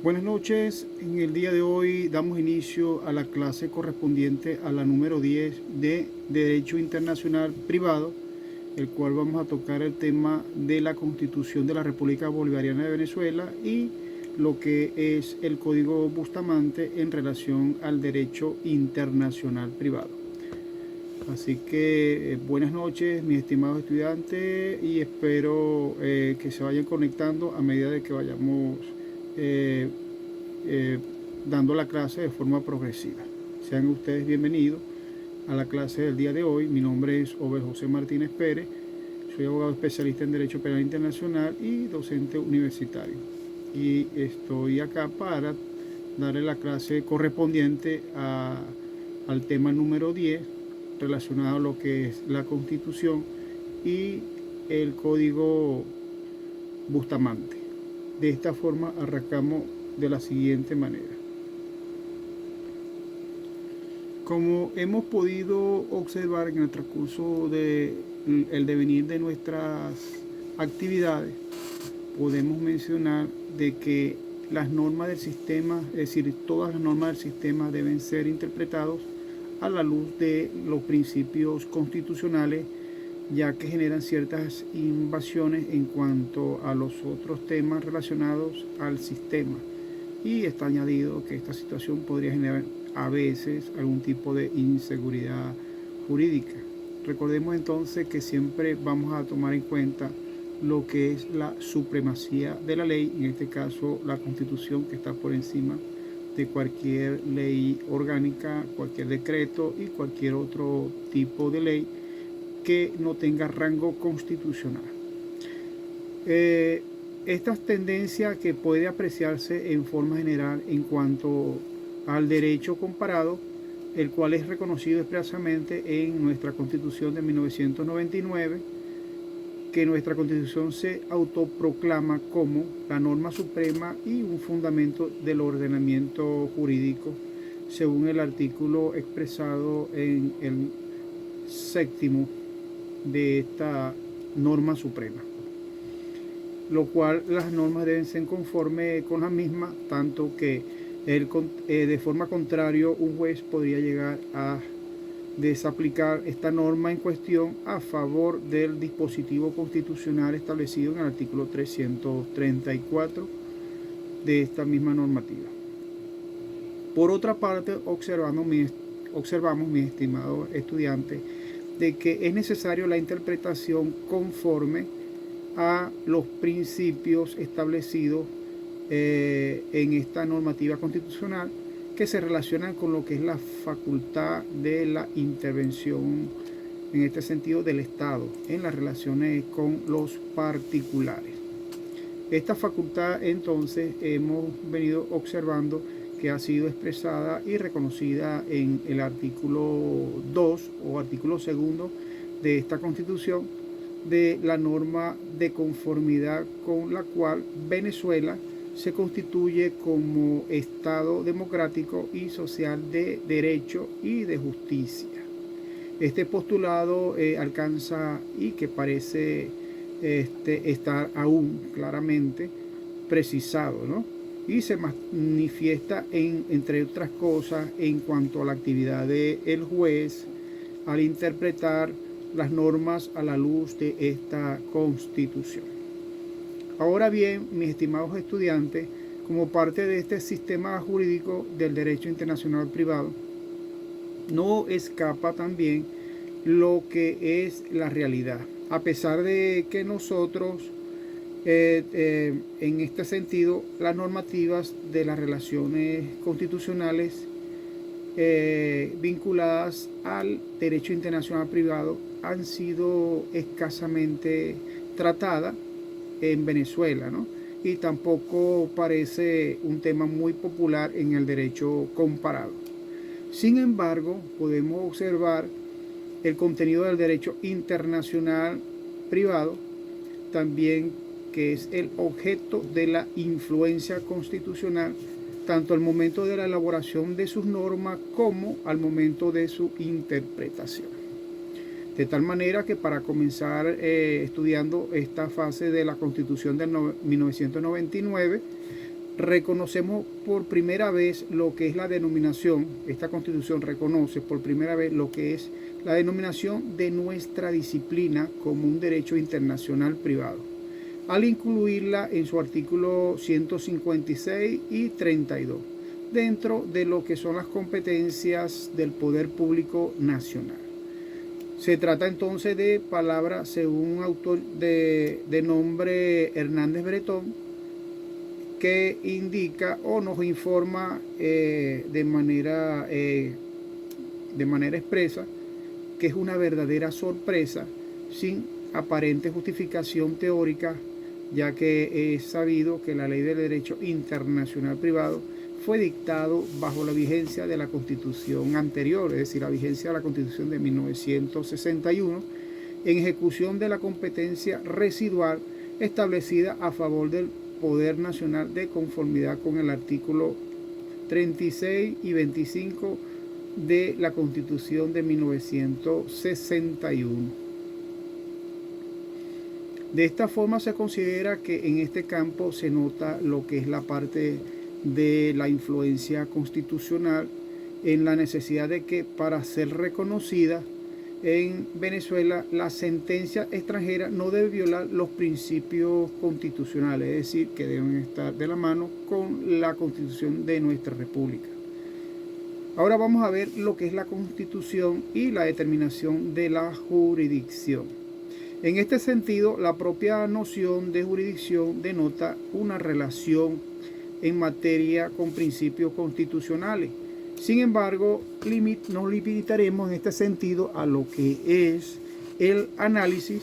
Buenas noches, en el día de hoy damos inicio a la clase correspondiente a la número 10 de Derecho Internacional Privado, el cual vamos a tocar el tema de la Constitución de la República Bolivariana de Venezuela y lo que es el Código Bustamante en relación al Derecho Internacional Privado. Así que buenas noches, mis estimados estudiantes, y espero que se vayan conectando a medida de que vayamos eh, dando la clase de forma progresiva. Sean ustedes bienvenidos a la clase del día de hoy. Mi nombre es Obed José Martínez Pérez, soy abogado especialista en Derecho Penal Internacional y docente universitario. Y estoy acá para darle la clase correspondiente al tema número 10 relacionado a lo que es la Constitución y el Código Bustamante. De esta forma arrancamos de la siguiente manera. Como hemos podido observar en el transcurso del devenir de nuestras actividades, podemos mencionar de que las normas del sistema, es decir, todas las normas del sistema deben ser interpretadas a la luz de los principios constitucionales, ya que generan ciertas invasiones en cuanto a los otros temas relacionados al sistema. Y está añadido que esta situación podría generar a veces algún tipo de inseguridad jurídica. Recordemos entonces que siempre vamos a tomar en cuenta lo que es la supremacía de la ley, en este caso la Constitución, que está por encima de cualquier ley orgánica, cualquier decreto y cualquier otro tipo de ley que no tenga rango constitucional. Estas tendencias que puede apreciarse en forma general en cuanto al derecho comparado, el cual es reconocido expresamente en nuestra Constitución de 1999, que nuestra Constitución se autoproclama como la norma suprema y un fundamento del ordenamiento jurídico, según el artículo expresado en el séptimo de esta norma suprema, lo cual las normas deben ser conformes con la misma, tanto que de forma contraria un juez podría llegar a desaplicar esta norma en cuestión a favor del dispositivo constitucional establecido en el artículo 334 de esta misma normativa. Por otra parte, observamos, mis estimados estudiantes, de que es necesario la interpretación conforme a los principios establecidos en esta normativa constitucional, que se relacionan con lo que es la facultad de la intervención, en este sentido, del Estado en las relaciones con los particulares. Esta facultad, entonces, hemos venido observando que ha sido expresada y reconocida en el artículo 2 o artículo 2 de esta Constitución, de la norma de conformidad con la cual Venezuela se constituye como Estado democrático y social de derecho y de justicia. Este postulado alcanza y que parece estar aún claramente precisado, ¿no? Y se manifiesta entre otras cosas en cuanto a la actividad del juez al interpretar las normas a la luz de esta Constitución. Ahora bien, mis estimados estudiantes, como parte de este sistema jurídico del derecho internacional privado, no escapa también lo que es la realidad. A pesar de que nosotros, en este sentido, las normativas de las relaciones constitucionales vinculadas al derecho internacional privado han sido escasamente tratadas en Venezuela, ¿no? Y tampoco parece un tema muy popular en el derecho comparado. Sin embargo, podemos observar el contenido del derecho internacional privado, también que es el objeto de la influencia constitucional, tanto al momento de la elaboración de sus normas como al momento de su interpretación. De tal manera que para comenzar estudiando esta fase de la Constitución de 1999, reconocemos por primera vez lo que es la denominación, esta Constitución reconoce por primera vez lo que es la denominación de nuestra disciplina como un derecho internacional privado, al incluirla en su artículo 156 y 32, dentro de lo que son las competencias del poder público nacional. Se trata entonces de palabra, según un autor de nombre Hernández Bretón, que indica o nos informa de manera expresa que es una verdadera sorpresa sin aparente justificación teórica, ya que es sabido que la Ley del Derecho Internacional Privado fue dictado bajo la vigencia de la Constitución anterior, es decir, la vigencia de la Constitución de 1961, en ejecución de la competencia residual establecida a favor del Poder Nacional de conformidad con el artículo 36 y 25 de la Constitución de 1961. De esta forma se considera que en este campo se nota lo que es la parte de la influencia constitucional en la necesidad de que para ser reconocida en Venezuela la sentencia extranjera no debe violar los principios constitucionales, es decir, que deben estar de la mano con la Constitución de nuestra República. Ahora vamos a ver lo que es la Constitución y la determinación de la jurisdicción. En este sentido, la propia noción de jurisdicción denota una relación en materia con principios constitucionales. Sin embargo, nos limitaremos en este sentido a lo que es el análisis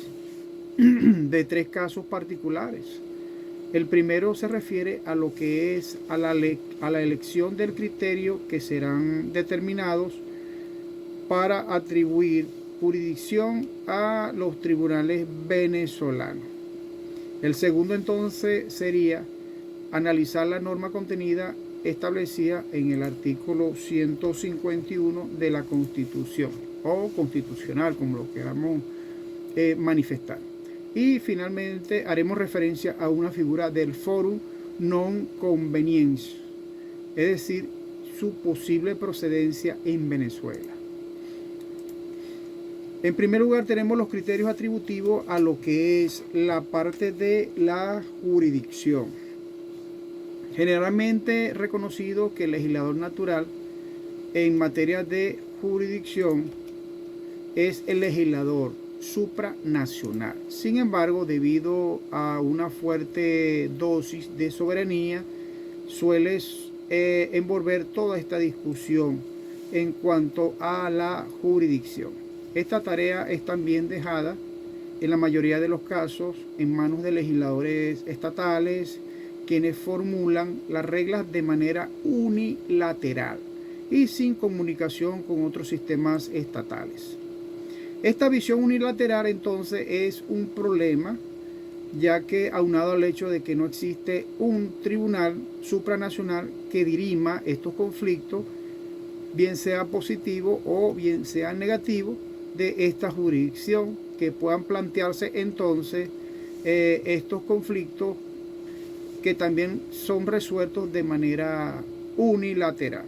de tres casos particulares. El primero se refiere a lo que es a la elección del criterio que serán determinados para atribuir jurisdicción a los tribunales venezolanos. El segundo entonces sería analizar la norma contenida establecida en el artículo 151 de la Constitución, o constitucional, como lo queramos manifestar. Y finalmente haremos referencia a una figura del forum non conveniens, es decir, su posible procedencia en Venezuela. En primer lugar tenemos los criterios atributivos a lo que es la parte de la jurisdicción. Generalmente reconocido que el legislador natural en materia de jurisdicción es el legislador supranacional. Sin embargo, debido a una fuerte dosis de soberanía, suele envolver toda esta discusión en cuanto a la jurisdicción. Esta tarea es también dejada en la mayoría de los casos en manos de legisladores estatales, quienes formulan las reglas de manera unilateral y sin comunicación con otros sistemas estatales. Esta visión unilateral entonces es un problema, ya que aunado al hecho de que no existe un tribunal supranacional que dirima estos conflictos, bien sea positivo o bien sea negativo, de esta jurisdicción, que puedan plantearse entonces estos conflictos que también son resueltos de manera unilateral.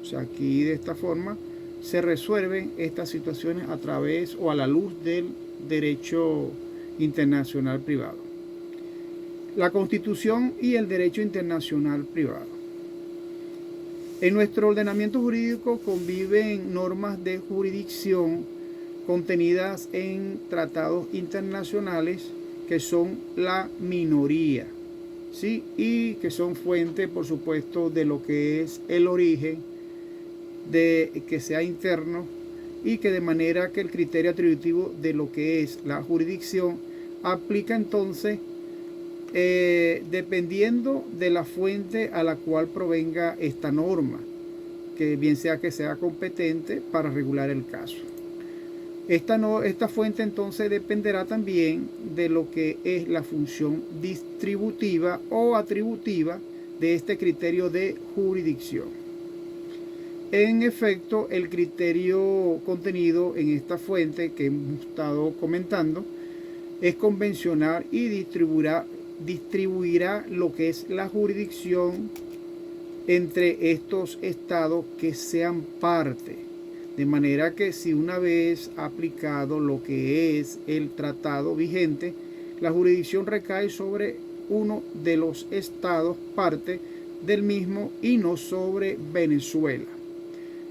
O sea, aquí de esta forma se resuelven estas situaciones a través o a la luz del derecho internacional privado. La Constitución y el derecho internacional privado. En nuestro ordenamiento jurídico conviven normas de jurisdicción contenidas en tratados internacionales que son la minoría, ¿sí? Y que son fuente, por supuesto, de lo que es el origen, de que sea interno, y que de manera que el criterio atributivo de lo que es la jurisdicción aplica entonces dependiendo de la fuente a la cual provenga esta norma, que bien sea que sea competente para regular el caso. Esta fuente entonces dependerá también de lo que es la función distributiva o atributiva de este criterio de jurisdicción. En efecto, el criterio contenido en esta fuente que hemos estado comentando es convencional y distribuirá distribuirá lo que es la jurisdicción entre estos estados que sean parte. De manera que si una vez aplicado lo que es el tratado vigente, la jurisdicción recae sobre uno de los estados parte del mismo y no sobre Venezuela.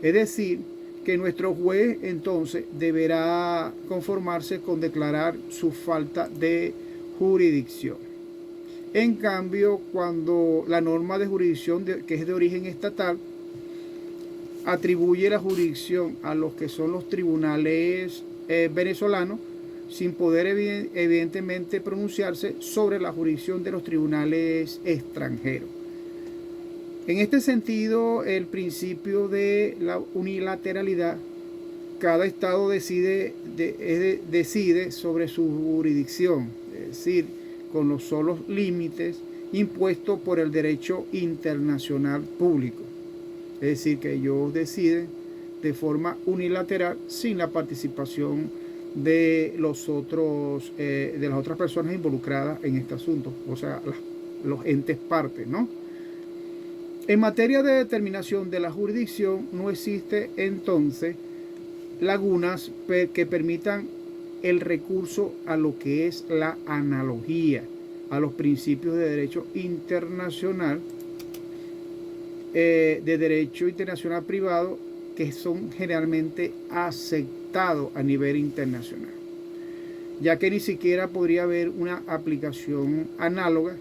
Es decir, que nuestro juez entonces deberá conformarse con declarar su falta de jurisdicción. En cambio, cuando la norma de jurisdicción que es de origen estatal atribuye la jurisdicción a los que son los tribunales venezolanos, sin poder evidentemente pronunciarse sobre la jurisdicción de los tribunales extranjeros. En este sentido, el principio de la unilateralidad, cada estado decide sobre su jurisdicción, es decir, con los solos límites impuestos por el derecho internacional público. Es decir, que ellos deciden de forma unilateral sin la participación de las otras personas involucradas en este asunto, o sea, los entes partes, ¿no? En materia de determinación de la jurisdicción, no existe entonces lagunas que permitan el recurso a lo que es la analogía, a los principios de derecho internacional, privado, que son generalmente aceptados a nivel internacional, ya que ni siquiera podría haber una aplicación análoga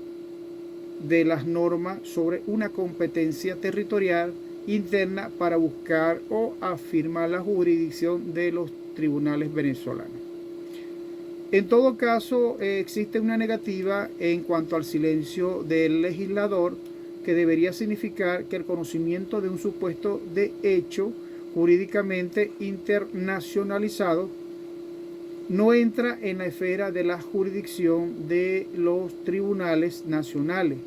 de las normas sobre una competencia territorial interna para buscar o afirmar la jurisdicción de los tribunales venezolanos. En todo caso, existe una negativa en cuanto al silencio del legislador, que debería significar que el conocimiento de un supuesto de hecho jurídicamente internacionalizado no entra en la esfera de la jurisdicción de los tribunales nacionales,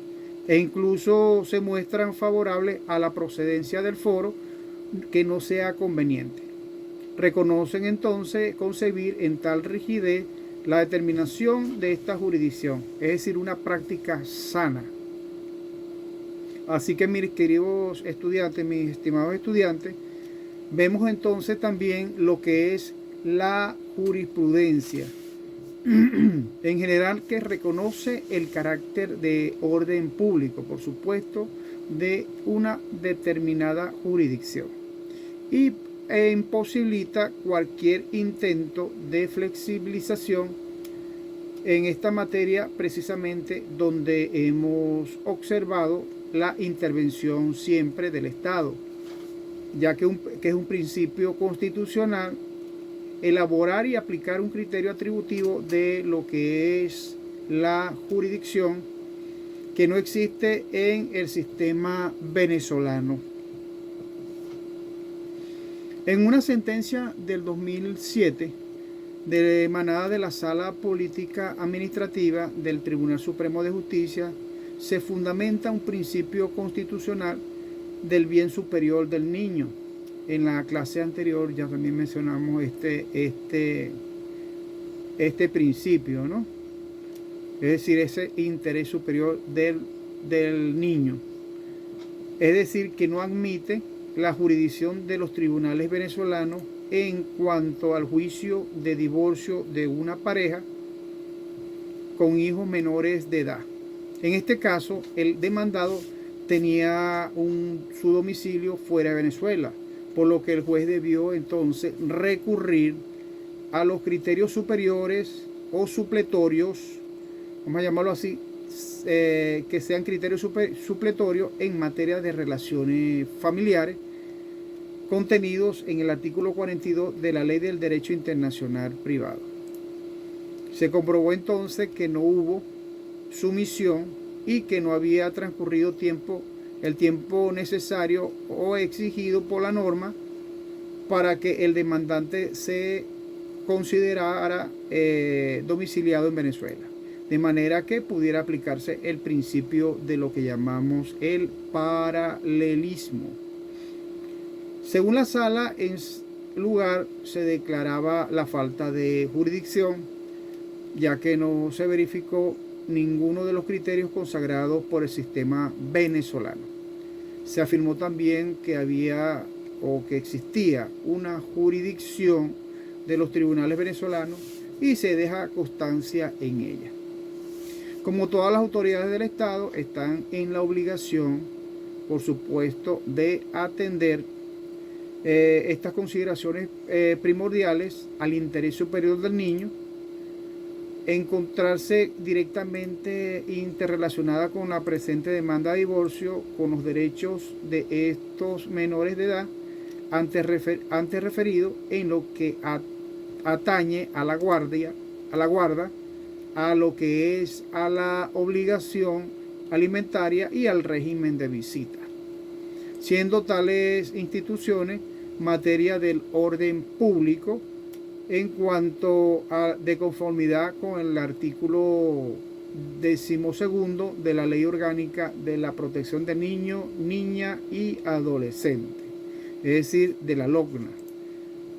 e incluso se muestran favorables a la procedencia del foro que no sea conveniente. Reconocen entonces concebir en tal rigidez la determinación de esta jurisdicción, es decir, una práctica sana. Así que, mis queridos estudiantes, mis estimados estudiantes, vemos entonces también lo que es la jurisprudencia en general, que reconoce el carácter de orden público, por supuesto, de una determinada jurisdicción y imposibilita cualquier intento de flexibilización en esta materia, precisamente donde hemos observado la intervención siempre del Estado, ya que es un principio constitucional elaborar y aplicar un criterio atributivo de lo que es la jurisdicción, que no existe en el sistema venezolano. En una sentencia del 2007, emanada de la Sala Política Administrativa del Tribunal Supremo de Justicia, se fundamenta un principio constitucional del bien superior del niño. En la clase anterior ya también mencionamos este principio, ¿no? Es decir, ese interés superior del niño. Es decir, que no admite la jurisdicción de los tribunales venezolanos en cuanto al juicio de divorcio de una pareja con hijos menores de edad. En este caso, el demandado tenía su domicilio fuera de Venezuela, por lo que el juez debió entonces recurrir a los criterios superiores o supletorios, vamos a llamarlo así, que sean criterios supletorios en materia de relaciones familiares, contenidos en el artículo 42 de la Ley del Derecho Internacional Privado. Se comprobó entonces que no hubo sumisión y que no había transcurrido el tiempo necesario o exigido por la norma para que el demandante se considerara domiciliado en Venezuela, de manera que pudiera aplicarse el principio de lo que llamamos el paralelismo. Según la sala, en lugar se declaraba la falta de jurisdicción, ya que no se verificó ninguno de los criterios consagrados por el sistema venezolano. Se afirmó también que había o que existía una jurisdicción de los tribunales venezolanos y se deja constancia en ella. Como todas las autoridades del Estado, están en la obligación, por supuesto, de atender estas consideraciones primordiales al interés superior del niño, encontrarse directamente interrelacionada con la presente demanda de divorcio, con los derechos de estos menores de edad antes referido en lo que atañe a la guarda, a lo que es a la obligación alimentaria y al régimen de visita, siendo tales instituciones materia del orden público en cuanto a de conformidad con el artículo 12º de la Ley Orgánica de la Protección de Niño, Niña y Adolescente, es decir, de la LOCNA,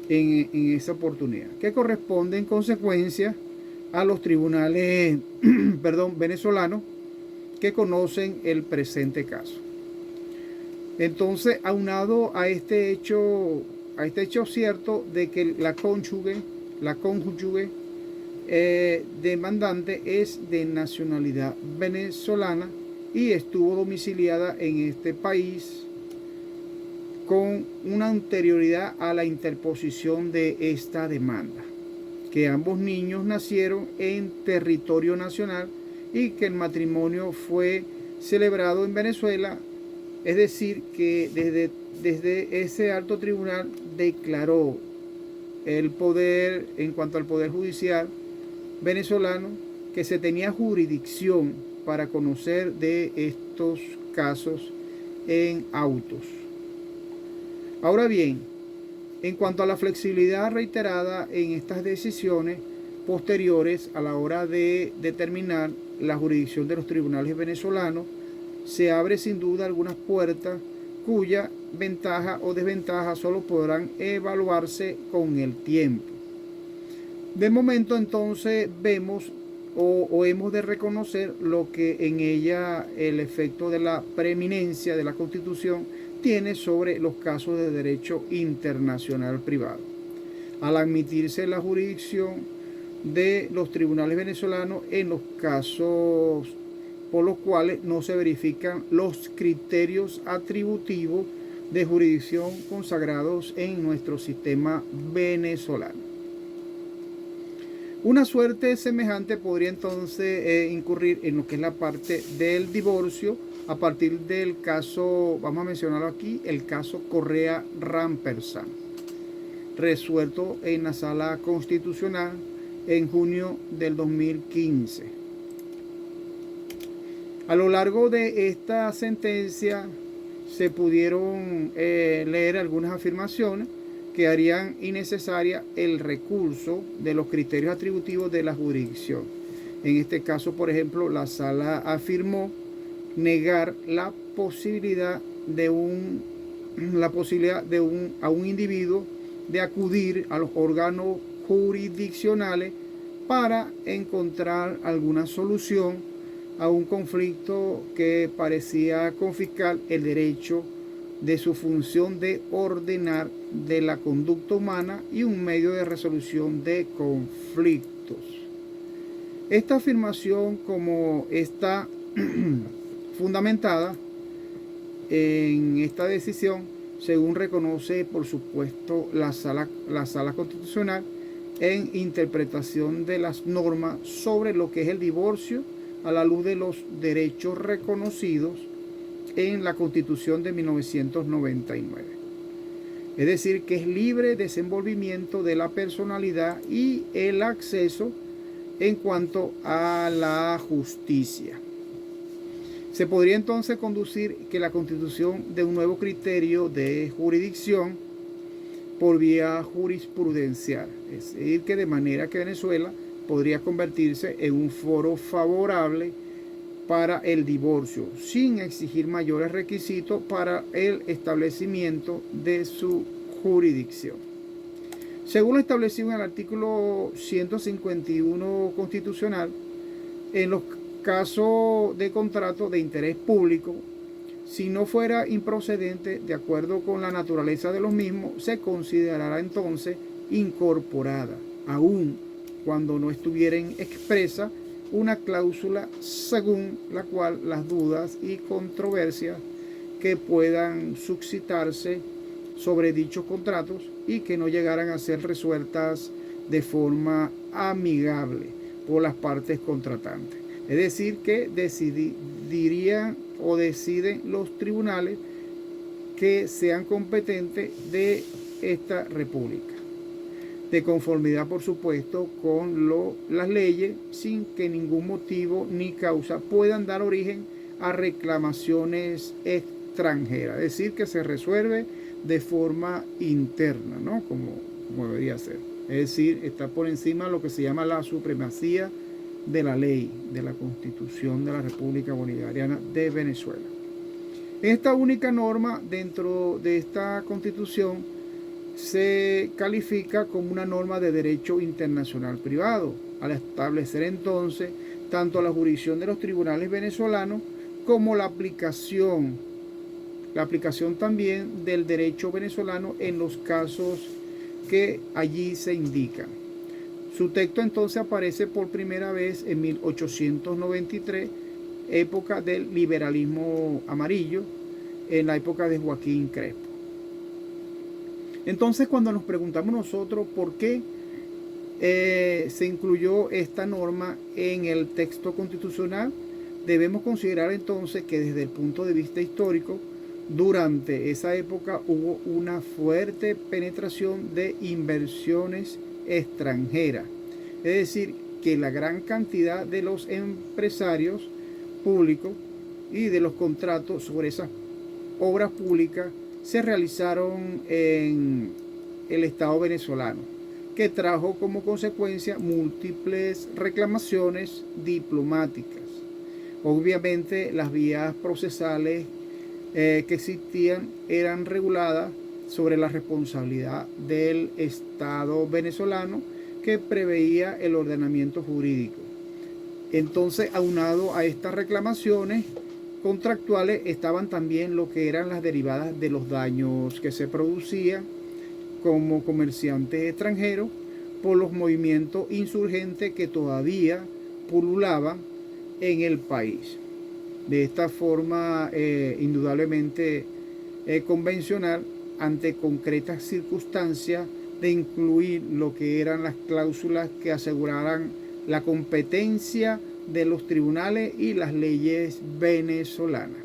en esa oportunidad, que corresponde en consecuencia a los tribunales venezolanos que conocen el presente caso. Entonces, aunado a este hecho cierto de que la cónyuge demandante es de nacionalidad venezolana y estuvo domiciliada en este país con una anterioridad a la interposición de esta demanda, que ambos niños nacieron en territorio nacional y que el matrimonio fue celebrado en Venezuela, es decir, que desde ese alto tribunal declaró el poder, en cuanto al poder judicial venezolano, que se tenía jurisdicción para conocer de estos casos en autos. Ahora bien, en cuanto a la flexibilidad reiterada en estas decisiones posteriores a la hora de determinar la jurisdicción de los tribunales venezolanos, se abre sin duda algunas puertas cuya ventaja o desventaja solo podrán evaluarse con el tiempo. De momento entonces vemos o hemos de reconocer lo que en ella el efecto de la preeminencia de la Constitución tiene sobre los casos de derecho internacional privado. Al admitirse la jurisdicción de los tribunales venezolanos en los casos por los cuales no se verifican los criterios atributivos de jurisdicción consagrados en nuestro sistema venezolano. Una suerte semejante podría entonces incurrir en lo que es la parte del divorcio a partir del caso, vamos a mencionarlo aquí, el caso Correa Rampersad, resuelto en la Sala Constitucional en junio del 2015. A lo largo de esta sentencia se pudieron leer algunas afirmaciones que harían innecesaria el recurso de los criterios atributivos de la jurisdicción. En este caso, por ejemplo, la Sala afirmó negar la posibilidad a un individuo de acudir a los órganos jurisdiccionales para encontrar alguna solución a un conflicto que parecía confiscar el derecho de su función de ordenar de la conducta humana y un medio de resolución de conflictos. Esta afirmación, como está fundamentada en esta decisión, según reconoce por supuesto la Sala Constitucional, en interpretación de las normas sobre lo que es el divorcio a la luz de los derechos reconocidos en la Constitución de 1999. Es decir, que es libre desenvolvimiento de la personalidad y el acceso en cuanto a la justicia. Se podría entonces conducir que la constitución de un nuevo criterio de jurisdicción por vía jurisprudencial, es decir, que de manera que Venezuela podría convertirse en un foro favorable para el divorcio, sin exigir mayores requisitos para el establecimiento de su jurisdicción. Según lo establecido en el artículo 151 constitucional, en los caso de contrato de interés público, si no fuera improcedente de acuerdo con la naturaleza de los mismos, se considerará entonces incorporada, aun cuando no estuviera expresa una cláusula según la cual las dudas y controversias que puedan suscitarse sobre dichos contratos y que no llegaran a ser resueltas de forma amigable por las partes contratantes. Es decir, que decidirían o deciden los tribunales que sean competentes de esta república, de conformidad, por supuesto, con las leyes, sin que ningún motivo ni causa puedan dar origen a reclamaciones extranjeras. Es decir, que se resuelve de forma interna, ¿no? Como debería ser. Es decir, está por encima de lo que se llama la supremacía de la ley, de la Constitución de la República Bolivariana de Venezuela. Esta única norma dentro de esta Constitución se califica como una norma de derecho internacional privado, al establecer entonces tanto la jurisdicción de los tribunales venezolanos como la aplicación también del derecho venezolano en los casos que allí se indican. Su texto entonces aparece por primera vez en 1893, época del liberalismo amarillo, en la época de Joaquín Crespo. Entonces, cuando nos preguntamos nosotros por qué se incluyó esta norma en el texto constitucional, debemos considerar entonces que desde el punto de vista histórico, durante esa época hubo una fuerte penetración de inversiones extranjeras. Es decir, que la gran cantidad de los empresarios públicos y de los contratos sobre esas obras públicas se realizaron en el Estado venezolano, que trajo como consecuencia múltiples reclamaciones diplomáticas. Obviamente las vías procesales que existían eran reguladas sobre la responsabilidad del Estado venezolano, que preveía el ordenamiento jurídico. Entonces, aunado a estas reclamaciones contractuales, estaban también lo que eran las derivadas de los daños que se producían como comerciantes extranjeros por los movimientos insurgentes que todavía pululaban en el país. De esta forma, indudablemente convencional, ante concretas circunstancias de incluir lo que eran las cláusulas que aseguraran la competencia de los tribunales y las leyes venezolanas.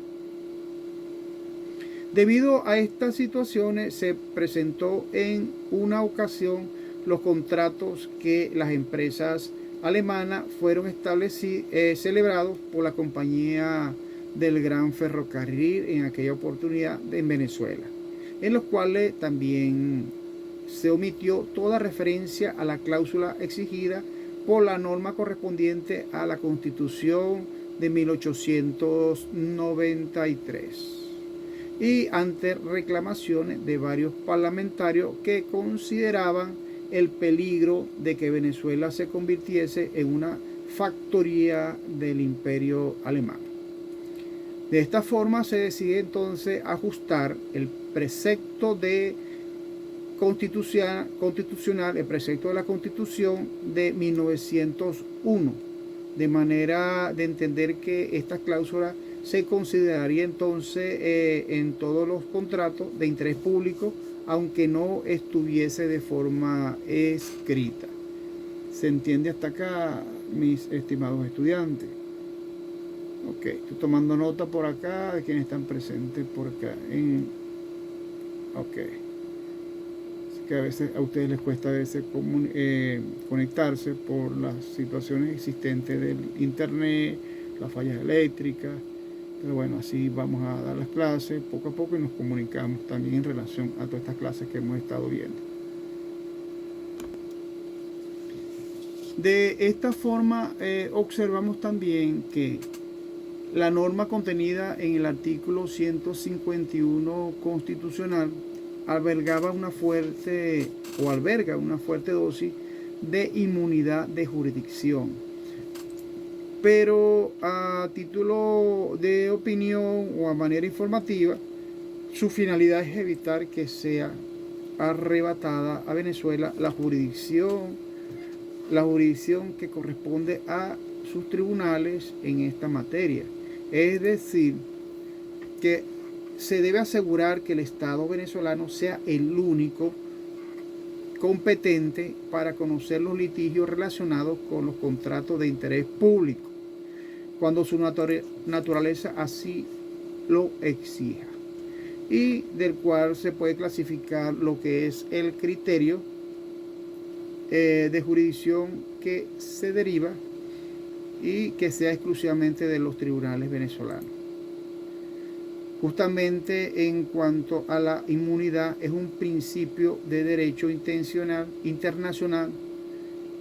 Debido a estas situaciones, se presentó en una ocasión los contratos que las empresas alemanas fueron celebrados por la compañía del Gran Ferrocarril en aquella oportunidad en Venezuela, en los cuales también se omitió toda referencia a la cláusula exigida por la norma correspondiente a la Constitución de 1893 y ante reclamaciones de varios parlamentarios que consideraban el peligro de que Venezuela se convirtiese en una factoría del imperio alemán. De esta forma se decide entonces ajustar el precepto constitucional, el precepto de la Constitución de 1901, de manera de entender que esta cláusula se consideraría entonces en todos los contratos de interés público, aunque no estuviese de forma escrita. ¿Se entiende hasta acá, mis estimados estudiantes? Ok, estoy tomando nota por acá de quienes están presentes por acá. Ok. Que a veces a ustedes les cuesta conectarse por las situaciones existentes del internet, las fallas eléctricas, pero bueno, así vamos a dar las clases poco a poco y nos comunicamos también en relación a todas estas clases que hemos estado viendo. De esta forma observamos también que la norma contenida en el artículo 151 constitucional alberga una fuerte dosis de inmunidad de jurisdicción. pero a título de opinión o a manera informativa, su finalidad es evitar que sea arrebatada a Venezuela la jurisdicción que corresponde a sus tribunales en esta materia. Es decir, que se debe asegurar que el Estado venezolano sea el único competente para conocer los litigios relacionados con los contratos de interés público, cuando su naturaleza así lo exija, y del cual se puede clasificar lo que es el criterio de jurisdicción que se deriva y que sea exclusivamente de los tribunales venezolanos. Justamente en cuanto a la inmunidad, es un principio de derecho internacional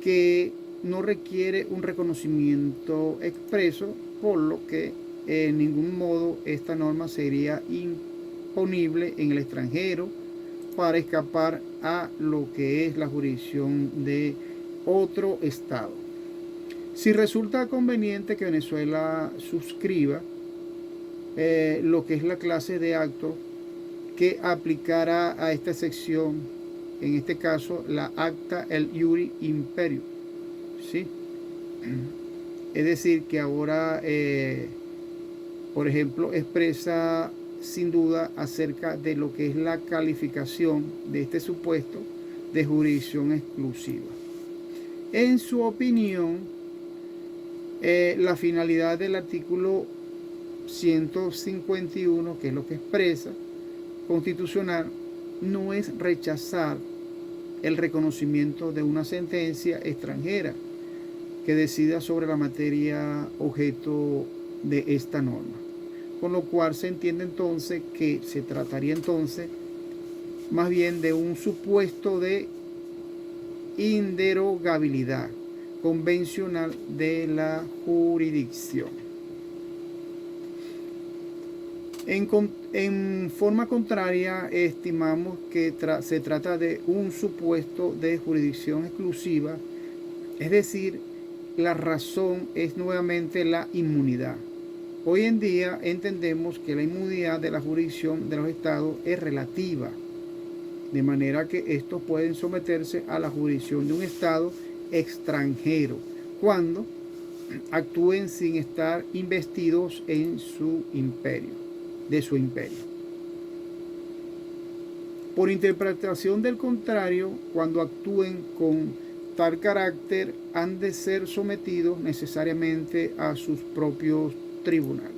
que no requiere un reconocimiento expreso, por lo que en ningún modo esta norma sería imponible en el extranjero para escapar a lo que es la jurisdicción de otro Estado. Si resulta conveniente que Venezuela suscriba lo que es la clase de acto que aplicará a esta sección, en este caso la acta el iuri imperio, ¿sí? Es decir, que ahora, por ejemplo, expresa sin duda acerca de lo que es la calificación de este supuesto de jurisdicción exclusiva. En su opinión, la finalidad del artículo 151, que es lo que expresa constitucional, no es rechazar el reconocimiento de una sentencia extranjera que decida sobre la materia objeto de esta norma. Con lo cual se entiende entonces que se trataría entonces más bien de un supuesto de inderogabilidad convencional de la jurisdicción. En forma contraria, estimamos que se trata de un supuesto de jurisdicción exclusiva, es decir, la razón es nuevamente la inmunidad. Hoy en día entendemos que la inmunidad de la jurisdicción de los estados es relativa, de manera que estos pueden someterse a la jurisdicción de un estado extranjero cuando actúen sin estar investidos en su imperio, de su imperio. Por interpretación del contrario, cuando actúen con tal carácter, han de ser sometidos necesariamente a sus propios tribunales.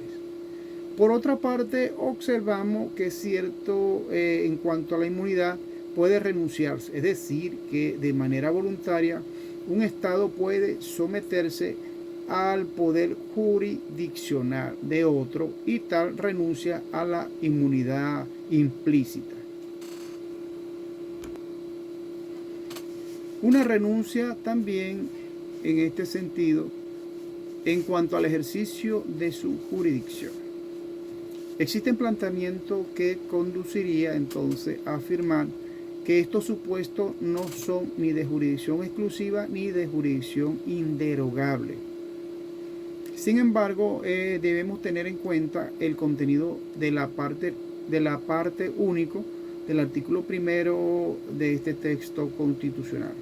Por otra parte, observamos que es cierto en cuanto a la inmunidad puede renunciarse, es decir, que de manera voluntaria un Estado puede someterse al poder jurisdiccional de otro y tal renuncia a la inmunidad implícita. Una renuncia también en este sentido en cuanto al ejercicio de su jurisdicción. Existen planteamientos que conduciría entonces a afirmar que estos supuestos no son ni de jurisdicción exclusiva ni de jurisdicción inderogable. Sin embargo, debemos tener en cuenta el contenido de la parte único del artículo primero de este texto constitucional,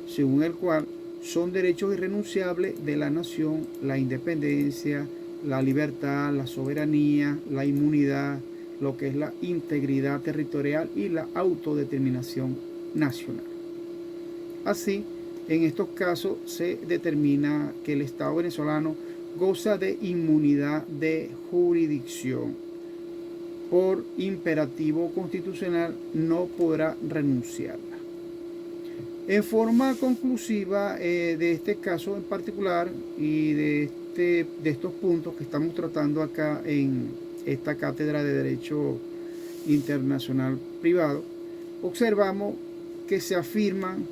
según el cual son derechos irrenunciables de la nación la independencia, la libertad, la soberanía, la inmunidad, lo que es la integridad territorial y la autodeterminación nacional. Así, en estos casos se determina que el Estado venezolano goza de inmunidad de jurisdicción. Por imperativo constitucional no podrá renunciarla. En forma conclusiva de este caso en particular y de estos puntos que estamos tratando acá en esta cátedra de Derecho Internacional Privado, observamos que se afirman,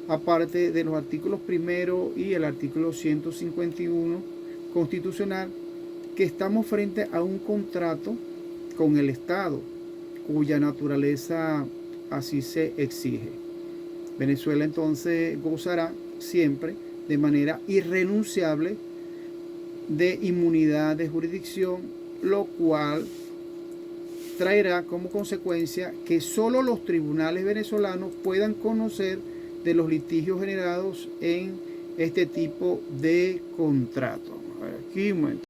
aparte de los artículos primero y el artículo 151 constitucional, que estamos frente a un contrato con el Estado, cuya naturaleza así se exige. Venezuela entonces gozará siempre de manera irrenunciable de inmunidad de jurisdicción, lo cual traerá como consecuencia que solo los tribunales venezolanos puedan conocer de los litigios generados en este tipo de contrato. Aquí